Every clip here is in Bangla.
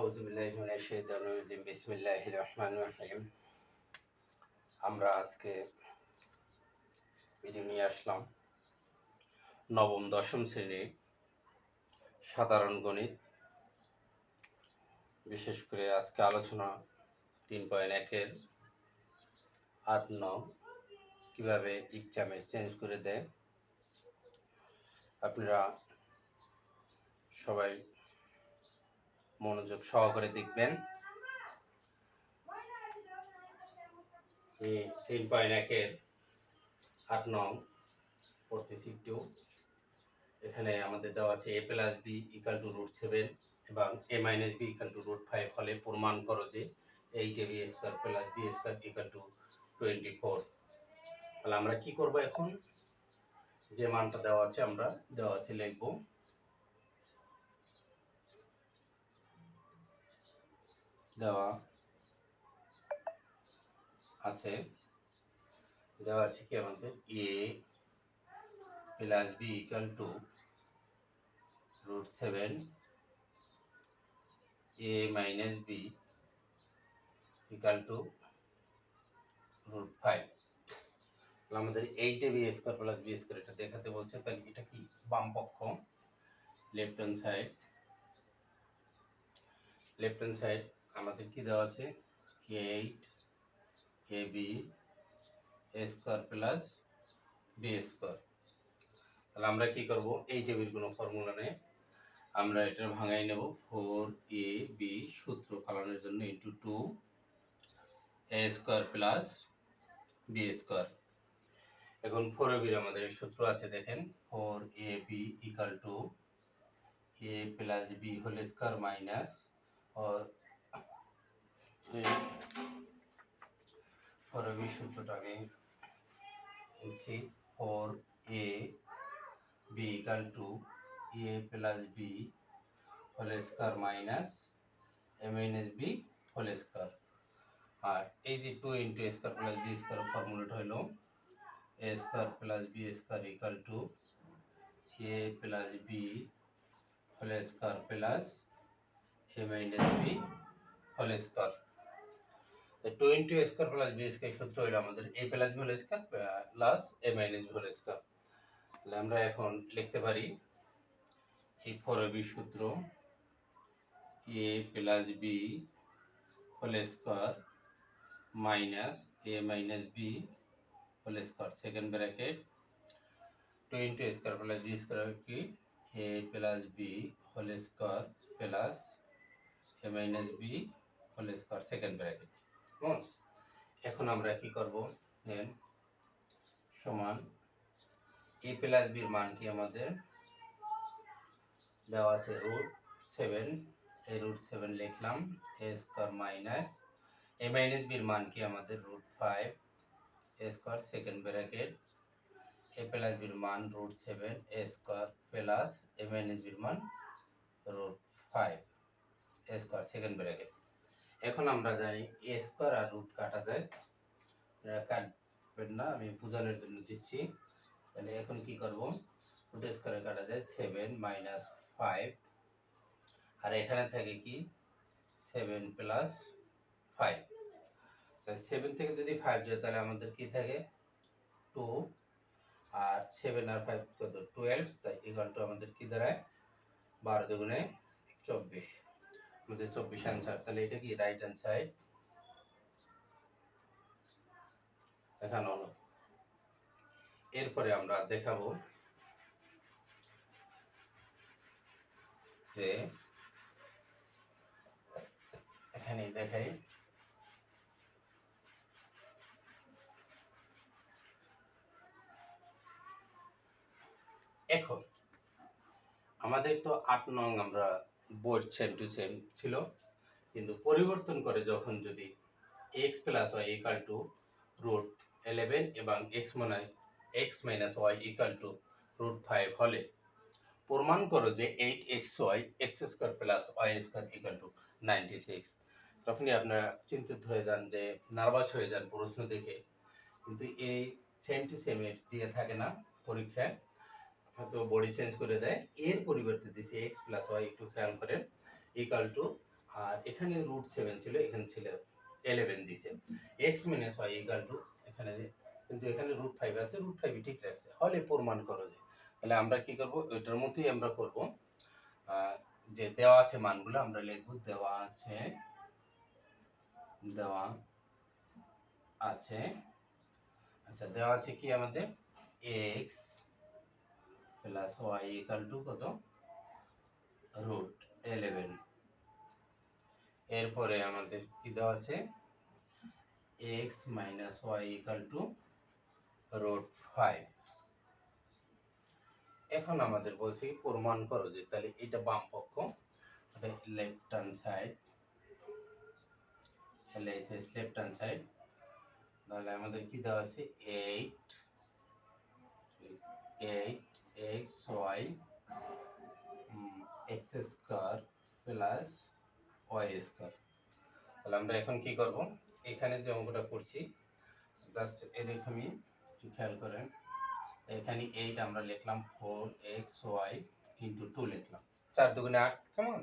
আউযুবিল্লাহি মিনাশ শাইতানির রাজিম বিসমিল্লাহির রহমানির রহিম। আমরা আজকে ভিডিও নিয়ে আসলাম নবম দশম শ্রেণীর সাধারণ গণিত। বিশেষ করে আজকে আলোচনা 3.1-এর 8 নং কীভাবে এক্সামে চেঞ্জ করে দেয়। আপনারা সবাই মনোযোগ সহকারে দেখবেন। এই 3.1-এর 8 নং পড়তেছি একটু। এখানে আমাদের দেওয়া আছে a+b = √7 এবং a-b = √5 হলে প্রমাণ করো যে 8ab² + b² = 24। তাহলে আমরা কি করব এখন? যে মানটা দেওয়া আছে আমরা লিখব। দেওয়া আছে কি আমাদের a+b = √7, a-b = √5। আমাদের 8ab² + b² এটা দেখাতে বলছে। তাহলে এটা কি বাম পক্ষ, লেফট হ্যান্ড সাইড আমাদের কি দেওয়া আছে 8ab² + b²। তাহলে আমরা কি করব? 8ab এর কোনো ফর্মুলা নেই, আমরা এটা ভাঙাই নেব। 4ab সূত্র ফলানোর জন্য * 2a² + b²। এখন 4ab এর আমাদের সূত্র আছে, দেখেন 4ab = a+b²4ab সূত্রটা আমি বলছি 4ab = a+b² a-b²। আর এই যে 2 * a² + b² ফর্মুলাটা হলো a² + b² = a+b² + a-b²। 2 * a² + b² সূত্র হলো আমাদের a+b² + a-b²। তাহলে আমরা এখন লিখতে পারি এই 4ab সূত্র a+b² a-b² second bracket 2 * a² + b² কি a+b² + a-b² সেকেন্ড ব্র্যাকেট। এখন আমরা কি করব? সমান a+b এর মান কি আমাদের দেওয়া আছে √7, এই √7 লিখলাম a² - a-b এর মান কি আমাদের √5 a² সেকেন্ড ব্র্যাকেট a+b এর মান √7 a² + a-b এর মান √5 a² সেকেন্ড ব্র্যাকেট। এখন আমরা জানি a² আর রুট কাটা যায়, কাটবেন না, আমি বোঝানোর জন্য দিচ্ছি। তাহলে এখন কি করব? √² কাটা যায় 7 - 5, আর এখানে থাকে কি 7 + 5। তাহলে 7 থেকে যদি 5 যায় তাহলে আমাদের কি থাকে 2, আর 7 আর 5 কত 12, তাই = আমাদের কি দাঁড়ায় 12 দুগুণে 24, আমাদের 24 आंसर। তাহলে এটা কি রাইট হ্যান্ড সাইড দেখানো হলো। এরপরে আমরা দেখাবো যে এখানে দেখাই এখন আমাদের তো 8 নং আমরা বোর্ড সেম টু সেম ছিল, কিন্তু পরিবর্তন করে যখন যদি x + y = √11 এবং x - y = √5 হলে প্রমাণ করো যে 8xy x² + y² = 96। তখনই আপনারা চিন্তিত হয়ে যান, যে নার্ভাস হয়ে যান প্রশ্ন দেখে, কিন্তু এই সেম টু সেম এর দিয়ে থাকে না পরীক্ষায়, হয়তো বডি চেঞ্জ করে দেয়, এর পরিবর্তে দিচ্ছে x + y, একটু খেয়াল করেন, = আর এখানে √7 ছিল, এখানে ছিল 11 দিছে। x - y এখানে কিন্তু এখানে √5 আছে, √5 ঠিক রাখছে, হলে প্রমাণ করো যে। তাহলে আমরা কি করব, ওইটার মতোই আমরা করব। যে দেওয়া আছে মানগুলো আমরা লিখব, দেওয়া আছে আচ্ছা দেওয়া আছে কি আমাদের x + y কত, √11। এরপরে আমাদের কি দেওয়া আছে x - y √5। এখন আমাদের বলছি প্রমাণ করো যে, তাহলে এটা বাম পক্ষ, left hand side, left hand side. তাহলে আমাদের কি দেওয়া আছে 8xy x² + y²। তাহলে আমরা এখন কি করব, এখানে যে অঙ্কটা করছি জাস্ট এরকমই একটু খেয়াল করেন। এখানে 8 আমরা লিখলাম, 4xy × 2 লিখলাম, 4 × 2 = 8, কেমন।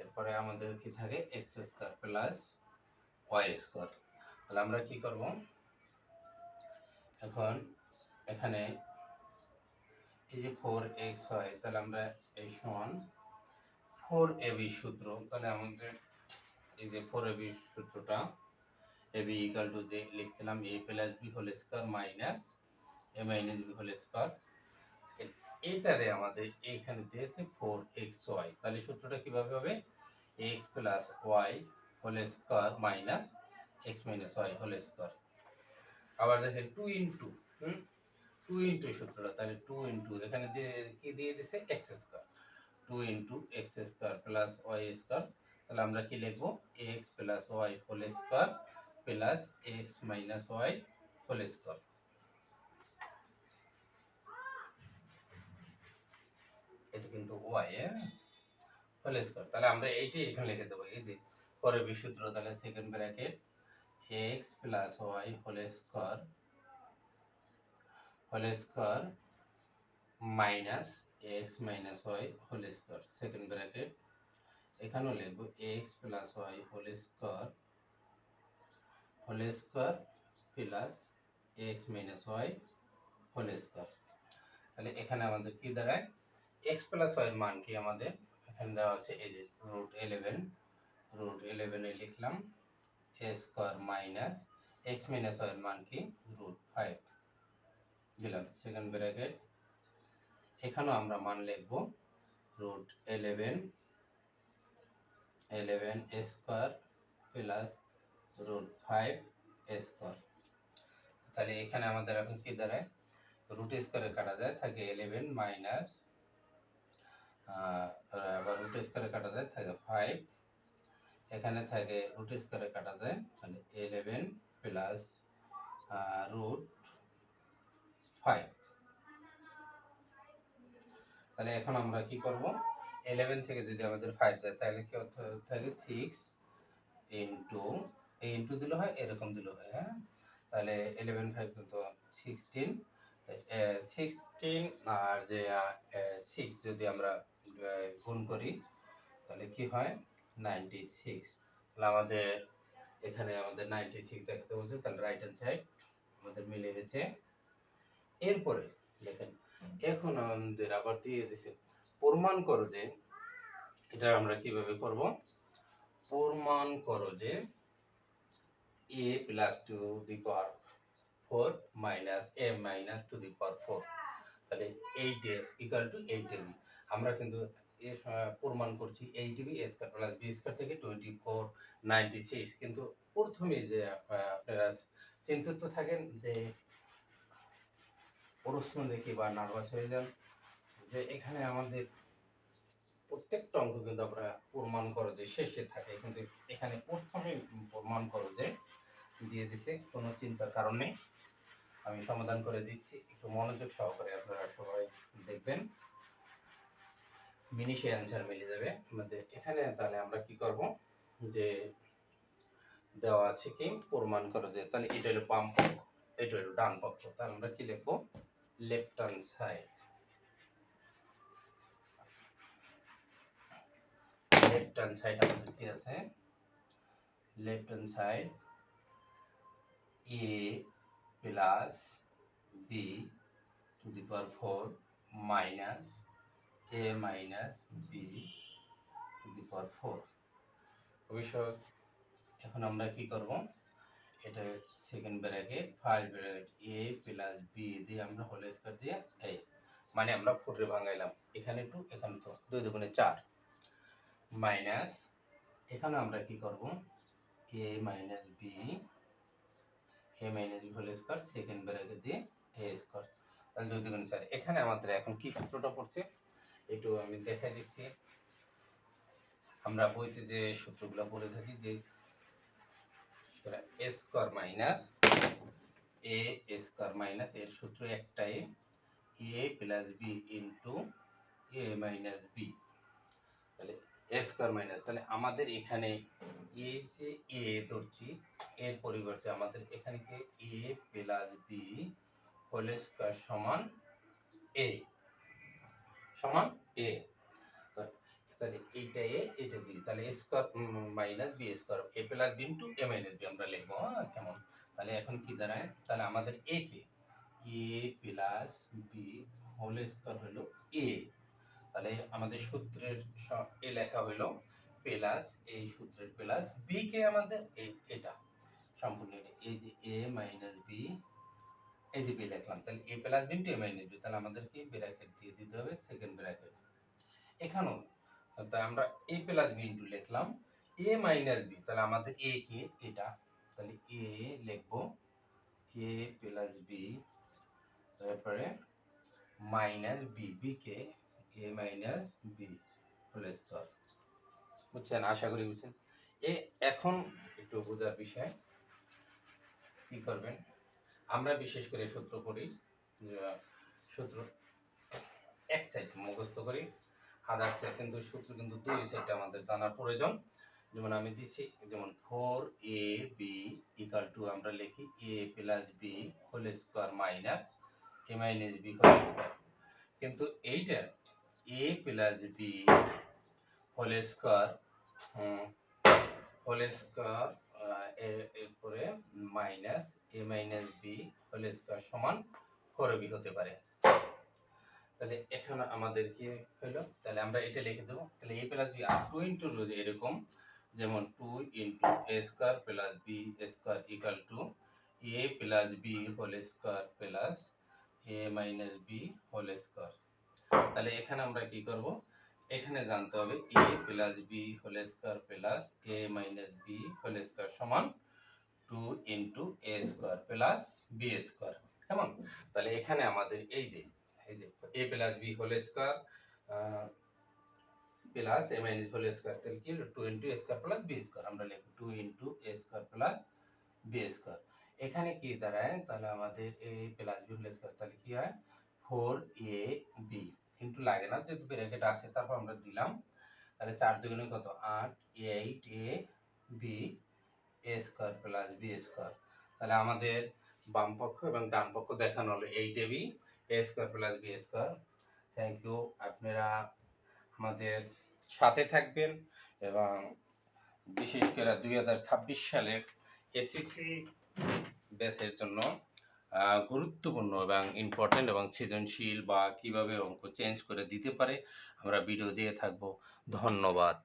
এরপরে আমাদের কি থাকে x² + y²। তাহলে আমরা কি করব, এখন এখানে এই যে 4xy, তাহলে আমরা এই সমান 4ab সূত্র, তাহলে আমাদের এই যে 4ab সূত্রটা, ab = যে লিখছিলাম a + b² - a - b²। এইটারে আমাদের এইখানে দিয়েছে 4xy, তাহলে সূত্রটা কিভাবে হবে, x + y² - x - y²। আবার দেখেন 2 * সূত্রটা, তাহলে 2 এখানে দিয়ে কি দিয়ে দিছে x², 2 * x² + y²। তাহলে আমরা কি লিখব, x + y² + x - y²। এটা কিন্তু y হোল²। তাহলে আমরা এইটাই এখানে লিখে দেবো, এই যে পরের সূত্র, তাহলে second bracket x + y² - x - y² second bracket, এখানেও লিখব x + y² + x - y²। তাহলে এখানে আমাদের কি দাঁড়ায়, x + y এর মান কি আমাদের এখানে দেওয়া আছে, এই যে √11 এ লিখলাম a² - x - y এর মান কি √5 দিলাম, সেকেন্ড ব্র্যাকেট। এখানেও আমরা মান লিখব √11 a² + √5a²। তাহলে এখানে আমাদের এখন কি দাঁড়ায়, √² কাটা যায়, থাকে 11 মাইনাস, আবার √² কাটা যায়, থাকে 5, এখানে থাকে √² কাটা যায়, তাহলে 11 + √5। তাহলে এখন আমরা কি করব, 11 থেকে যদি আমাদের 5 যায়, তাহলে কি থাকে 6 ইন্টু দিলে হয়, এরকম দিলে হয়, হ্যাঁ। তাহলে 11 5 কিন্তু 16, 16 আর যে 6 যদি আমরা গুণ করি, তাহলে কি হয় 96। তাহলে আমাদের এখানে আমাদের 96 দেখতে বলছে, তাহলে রাইট হ্যান্ড সাইড আমাদের মিলে গেছে। এরপরে দেখেন, এখন আমাদের আবার দিয়ে দিছে প্রমাণ করো যে, এটা আমরা কিভাবে করব, প্রমাণ করো যে a + 2^4 - a - 2^4। তাহলে 8 = 8ab। আমরা কিন্তু প্রমাণ করছি 8ab a² + b² থেকে 24 96, কিন্তু প্রথমে যে আপনারা চিন্তিত থাকেন যে প্রশ্ন দেখি বা নার্ভাস হয়ে যান, যে এখানে আমাদের প্রত্যেকটা অঙ্ক কিন্তু আমরা প্রমাণ করো যে শেষে থাকে, কিন্তু এখানে প্রথমে প্রমাণ করো যে দিয়ে দিছে, কোনো চিন্তার কারণ নেই, আমি সমাধান করে দিচ্ছি, একটু মনোযোগ সহকারে আপনারা সবাই দেখবেন, মিনিশে অ্যান্সার মিলে যাবে আমাদের এখানে। তাহলে আমরা কি করব, যে দেওয়া আছে কি প্রমাণ করো যে, তাহলে এটা হলো বাম পক্ষ, এটা হলো ডান পক্ষ, তাহলে আমরা কি লিখবো, left hand side, left hand side আমাদের কি আছে, left hand side a plus b to the power 4 minus a minus b to the power 4। অবশ্যই এখন আমরা কি করব, এটা second bracket first bracket a plus b দিয়ে আমরা হোল স্কয়ার দিয়ে এই মানে আমরা 4 ভাঙাইলাম, এখানে 2 এখানে তো 2 দুগুণে 4 মাইনাস এখানে আমরা কি করব a minus b whole square second bracket দিয়ে এ স্কয়ার, তাহলে 2 দুগুণে 4। এখানে আমাদের এখন কি সূত্রটা পড়ছে একটু আমি দেখাই দিচ্ছি। আমরা বইতে যে সূত্রগুলো পড়ে থাকি যে এ স্কয়ার মাইনাস এ স্কয়ার মাইনাস এর সূত্র একটাই এ প্লাস বি ইন্টু এ মাইনাস বি, তাহলে এ স্কয়ার মাইনাস, তাহলে আমাদের এখানে এ যে এ ধরছি এর পরিবর্তে আমাদের এখানে কি এ প্লাস বি হোল স্কয়ার সমান এ সমান এ, তাহলে এইটা এ এটা বি, তাহলে এ স্কয়ার মাইনাস বি স্কয়ার এ প্লাস বি ইন্টু এ মাইনাস বি আমরা লিখবো। কেমন, তাহলে এখন কি দাঁড়ায়, তাহলে আমাদের এ কে এ প্লাস বি হোল স্কয়ার হলো এ, তাহলে আমাদের সূত্রের এ লেখা হলো প্লাস এই সূত্রের প্লাস বি কে আমাদের এটা সম্পূর্ণ এটা এই যে এ মাইনাস বি এই যে বি লিখলাম, তাহলে এ প্লাস বি ইন্টু এ মাইনাস বি, তাহলে আমাদের কি ব্র্যাকেট দিয়ে দিতে হবে সেকেন্ড ব্র্যাকেট এখানেও, তাহলে আমরা এ প্লাস বি ইন্টু লিখলাম এ মাইনাস বি, তাহলে আমাদের এ কে এটা, তাহলে এ লিখবো এ প্লাস বি তারপরে মাইনাস বি বি কে এ মাইনাস বি হোল স্কয়ার। বুঝছেন, আশা করি বুঝছেন। এখন একটু বোঝার বিষয় কি করবেন, আমরা বিশেষ করে সূত্র করি সূত্র এক সাইড মুখস্থ করি, আদার সাইড কিন্তু সূত্র কিন্তু দুই সাইডটা আমাদের জানার প্রয়োজন। যেমন আমি দিচ্ছি, যেমন 4ab ইকুয়াল টু আমরা লিখি a plus b whole square minus a minus b whole square, কিন্তু এইটা a plus b whole square এরপরে minus a minus b whole square সমান 4b হতে পারে। তাহলে এখন আমাদের কি হলো, তাহলে আমরা এটা লিখে দেবো, তাহলে a প্লাস বি আর 2 ইন্টু এরকম, যেমন 2 into a square plus B square equal to a plus b whole square plus a minus b whole square. তাহলে এখানে আমরা কি করব, এখানে জানতে হবে a plus b whole square plus a minus b whole square সমান 2 into a square plus B square. কেমন, তাহলে এখানে আমাদের এই যে a plus b whole square plus a minus whole square, তাহলে কি হলো 2 into a square plus B square, আমরা লিখব 2 into a square plus B square. এখানে কি দাঁড়ায়, তাহলে আমাদের এ প্লাস বি হোল স্কয়ার, তাহলে কি হয় 4ab ইন্টু লাগে না যেহেতু ব্র্যাকেট আছে, তারপর আমরা দিলাম, তাহলে 4 দুগুণে কত 8 8ab A square plus B square. তাহলে আমাদের বাম পক্ষ এবং ডান পক্ষ দেখানো হলো 8ab A square plus B square. Thank you, আপনারা আমাদের সাথে থাকবেন এবং বিশেষ করে 2026 সালের এসএসসি ব্যাচের জন্য গুরুত্বপূর্ণ এবং ইম্পর্টেন্ট এবং সৃজনশীল বা কিভাবে অঙ্ক চেঞ্জ করে দিতে পারে আমরা ভিডিও দিয়ে থাকব। ধন্যবাদ।